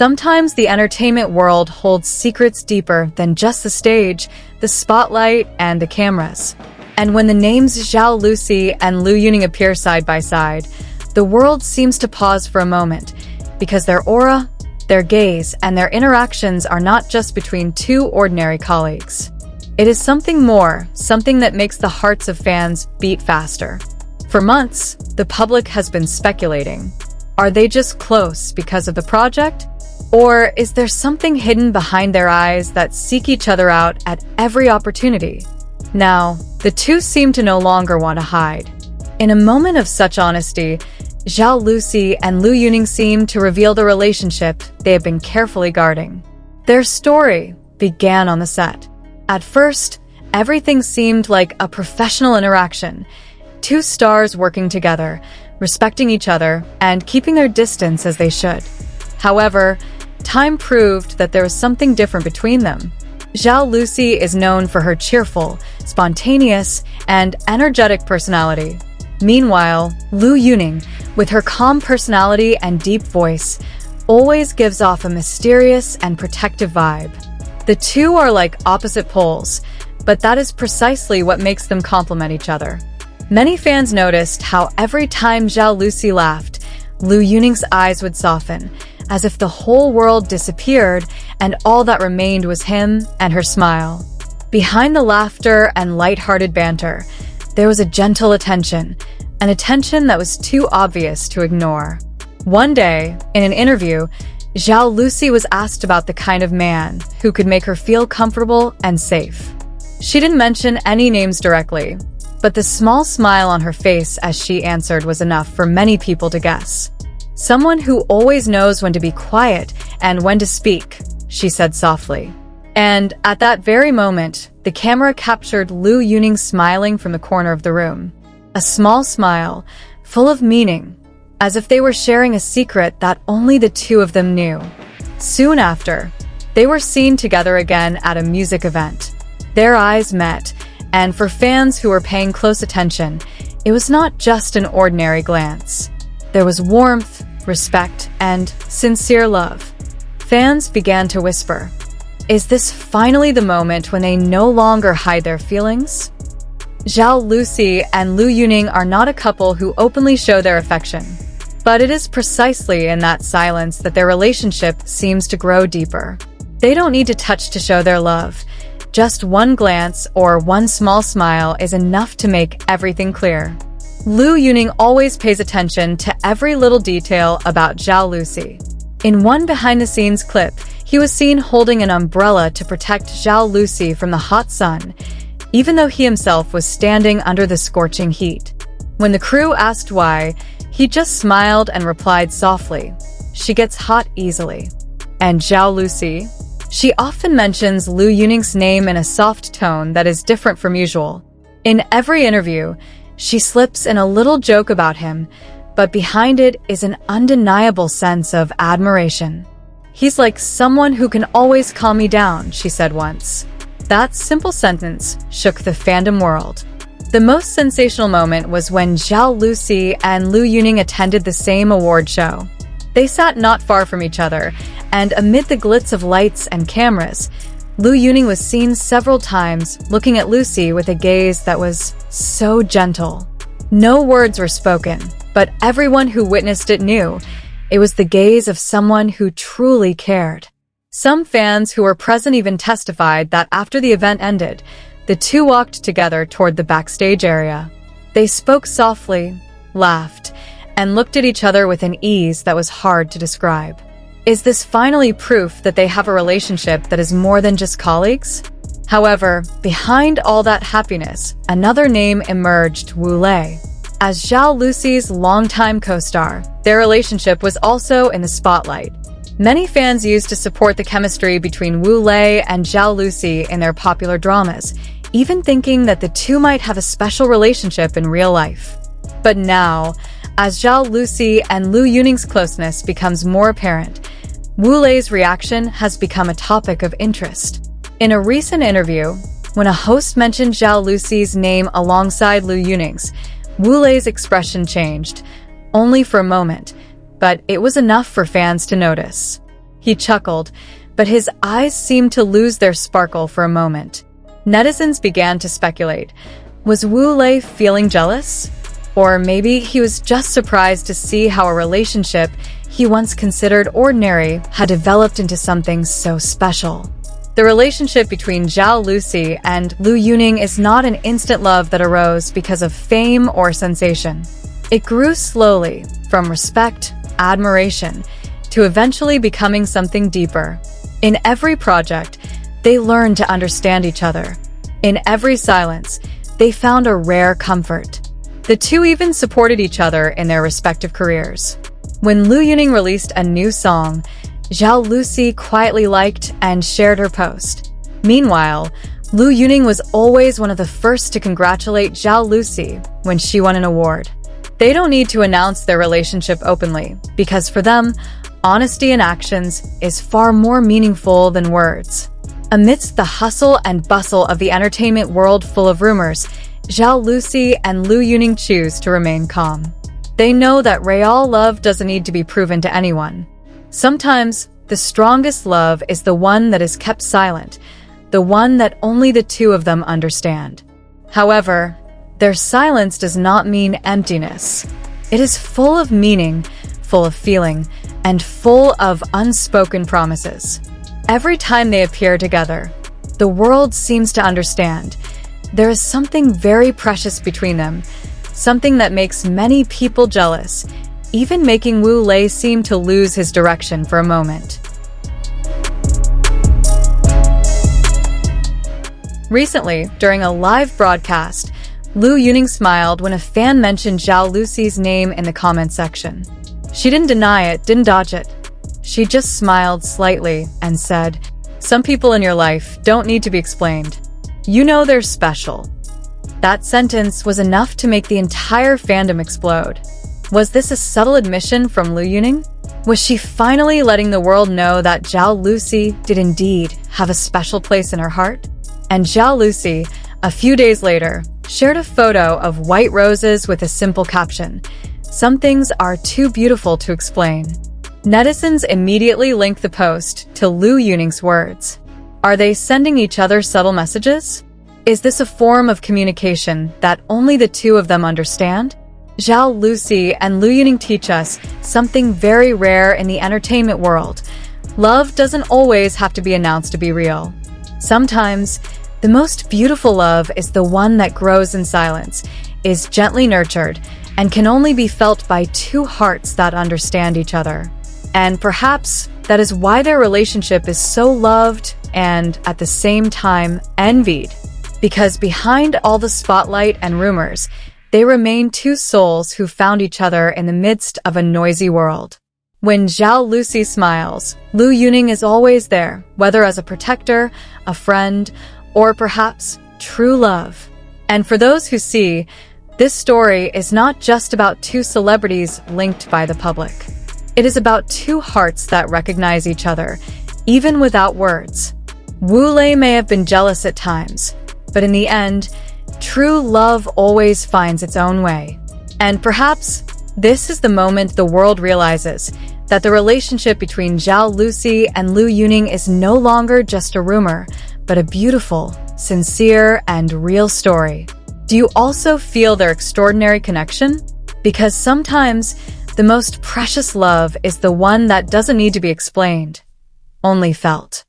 Sometimes the entertainment world holds secrets deeper than just the stage, the spotlight, and the cameras. And when the names Zhao Lusi and Liu Yuning appear side by side, the world seems to pause for a moment, because their aura, their gaze, and their interactions are not just between two ordinary colleagues. It is something more, something that makes the hearts of fans beat faster. For months, the public has been speculating. Are they just close because of the project? Or is there something hidden behind their eyes that seek each other out at every opportunity? Now, the two seem to no longer want to hide. In a moment of such honesty, Zhao Lusi and Liu Yuning seem to reveal the relationship they have been carefully guarding. Their story began on the set. At first, everything seemed like a professional interaction. Two stars working together, respecting each other, and keeping their distance as they should. However, time proved that there was something different between them. Zhao Lusi is known for her cheerful, spontaneous, and energetic personality. Meanwhile, Liu Yuning, with her calm personality and deep voice, always gives off a mysterious and protective vibe. The two are like opposite poles, but that is precisely what makes them complement each other. Many fans noticed how every time Zhao Lusi laughed, Liu Yuning's eyes would soften, as if the whole world disappeared and all that remained was him and her smile. Behind the laughter and light-hearted banter, there was a gentle attention, an attention that was too obvious to ignore. One day, in an interview, Zhao Lusi was asked about the kind of man who could make her feel comfortable and safe. She didn't mention any names directly, but the small smile on her face as she answered was enough for many people to guess. "Someone who always knows when to be quiet and when to speak," she said softly. And at that very moment, the camera captured Liu Yuning smiling from the corner of the room. A small smile, full of meaning, as if they were sharing a secret that only the two of them knew. Soon after, they were seen together again at a music event. Their eyes met, and for fans who were paying close attention, it was not just an ordinary glance. There was warmth, respect, and sincere love. Fans began to whisper, "Is this finally the moment when they no longer hide their feelings?" Zhao Lusi and Liu Yuning are not a couple who openly show their affection. But it is precisely in that silence that their relationship seems to grow deeper. They don't need to touch to show their love. Just one glance or one small smile is enough to make everything clear. Liu Yuning always pays attention to every little detail about Zhao Lusi. In one behind-the-scenes clip, he was seen holding an umbrella to protect Zhao Lusi from the hot sun, even though he himself was standing under the scorching heat. When the crew asked why, he just smiled and replied softly, "She gets hot easily." And Zhao Lusi? She often mentions Liu Yuning's name in a soft tone that is different from usual. In every interview, she slips in a little joke about him, but behind it is an undeniable sense of admiration. "He's like someone who can always calm me down," she said once. That simple sentence shook the fandom world. The most sensational moment was when Zhao Lusi and Liu Yuning attended the same award show. They sat not far from each other, and amid the glitz of lights and cameras, Liu Yuning was seen several times looking at Lucy with a gaze that was so gentle. No words were spoken, but everyone who witnessed it knew it was the gaze of someone who truly cared. Some fans who were present even testified that after the event ended, the two walked together toward the backstage area. They spoke softly, laughed, and looked at each other with an ease that was hard to describe. Is this finally proof that they have a relationship that is more than just colleagues? However, behind all that happiness, another name emerged: Wu Lei. As Zhao Lusi's longtime co-star, their relationship was also in the spotlight. Many fans used to support the chemistry between Wu Lei and Zhao Lusi in their popular dramas, even thinking that the two might have a special relationship in real life. But now, as Zhao Lusi and Liu Yuning's closeness becomes more apparent, Wu Lei's reaction has become a topic of interest. In a recent interview, when a host mentioned Zhao Lusi's name alongside Liu Yuning's, Wu Lei's expression changed, only for a moment, but it was enough for fans to notice. He chuckled, but his eyes seemed to lose their sparkle for a moment. Netizens began to speculate. Was Wu Lei feeling jealous? Or maybe he was just surprised to see how a relationship he once considered ordinary had developed into something so special. The relationship between Zhao Lusi and Lu Yuning is not an instant love that arose because of fame or sensation. It grew slowly, from respect, admiration, to eventually becoming something deeper. In every project, they learned to understand each other. In every silence, they found a rare comfort. The two even supported each other in their respective careers. When Lu Yuning released a new song, Zhao Lusi quietly liked and shared her post. Meanwhile, Lu Yuning was always one of the first to congratulate Zhao Lusi when she won an award. They don't need to announce their relationship openly, because for them, honesty in actions is far more meaningful than words. Amidst the hustle and bustle of the entertainment world full of rumors, Zhao Lusi and Lu Yuning choose to remain calm. They know that real love doesn't need to be proven to anyone. Sometimes, the strongest love is the one that is kept silent, the one that only the two of them understand. However, their silence does not mean emptiness. It is full of meaning, full of feeling, and full of unspoken promises. Every time they appear together, the world seems to understand. There is something very precious between them, something that makes many people jealous, even making Wu Lei seem to lose his direction for a moment. Recently, during a live broadcast, Lu Yuning smiled when a fan mentioned Zhao Lusi's name in the comment section. She didn't deny it, didn't dodge it. She just smiled slightly and said, "Some people in your life don't need to be explained. You know they're special." That sentence was enough to make the entire fandom explode. Was this a subtle admission from Lu Yuning? Was she finally letting the world know that Zhao Lusi did indeed have a special place in her heart? And Zhao Lusi, a few days later, shared a photo of white roses with a simple caption, "Some things are too beautiful to explain." Netizens immediately linked the post to Lu Yuning's words. Are they sending each other subtle messages? Is this a form of communication that only the two of them understand? Zhao Lusi and Lu Yuning teach us something very rare in the entertainment world. Love doesn't always have to be announced to be real. Sometimes, the most beautiful love is the one that grows in silence, is gently nurtured, and can only be felt by two hearts that understand each other. And perhaps that is why their relationship is so loved and, at the same time, envied. Because behind all the spotlight and rumors, they remain two souls who found each other in the midst of a noisy world. When Zhao Lusi smiles, Lu Yuning is always there, whether as a protector, a friend, or perhaps true love. And for those who see, this story is not just about two celebrities linked by the public. It is about two hearts that recognize each other, even without words. Wu Lei may have been jealous at times, but in the end, true love always finds its own way. And perhaps this is the moment the world realizes that the relationship between Zhao Lusi and Lu Yuning is no longer just a rumor, but a beautiful, sincere, and real story. Do you also feel their extraordinary connection? Because sometimes, the most precious love is the one that doesn't need to be explained, only felt.